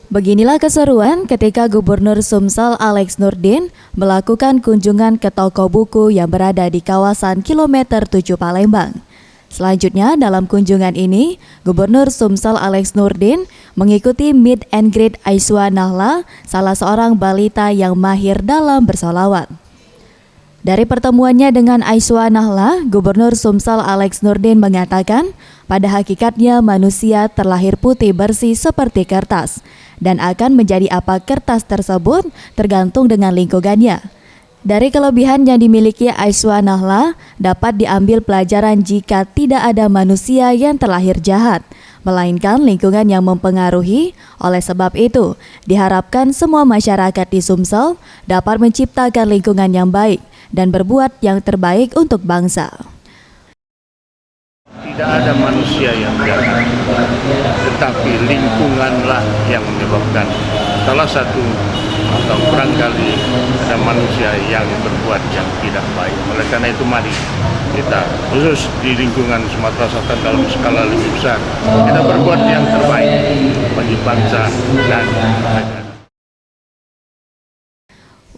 Beginilah keseruan ketika Gubernur Sumsel Alex Nurdin melakukan kunjungan ke toko buku yang berada di kawasan kilometer 7 Palembang. Selanjutnya dalam kunjungan ini, Gubernur Sumsel Alex Nurdin mengikuti meet and greet Aiswa Nahla, salah seorang balita yang mahir dalam bersolawat. Dari pertemuannya dengan Aiswa Nahla, Gubernur Sumsel Alex Nurdin mengatakan, pada hakikatnya manusia terlahir putih bersih seperti kertas, dan akan menjadi apa kertas tersebut tergantung dengan lingkungannya. Dari kelebihan yang dimiliki Aiswa Nahla, dapat diambil pelajaran jika tidak ada manusia yang terlahir jahat, melainkan lingkungan yang mempengaruhi. Oleh sebab itu, diharapkan semua masyarakat di Sumsel dapat menciptakan lingkungan yang baik dan berbuat yang terbaik untuk bangsa. Tidak ada manusia yang jahat, tetapi lingkunganlah yang menyebabkan salah satu atau barangkali ada manusia yang berbuat yang tidak baik. Oleh karena itu mari kita, khusus di lingkungan Sumatera Selatan dalam skala lebih besar, kita berbuat yang terbaik bagi bangsa dan negara.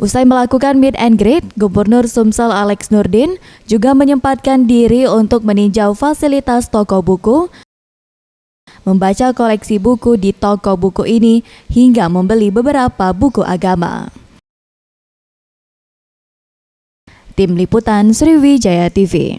Usai melakukan meet and greet, Gubernur Sumsel Alex Nurdin juga menyempatkan diri untuk meninjau fasilitas toko buku, membaca koleksi buku di toko buku ini, hingga membeli beberapa buku agama. Tim Liputan Sriwijaya TV.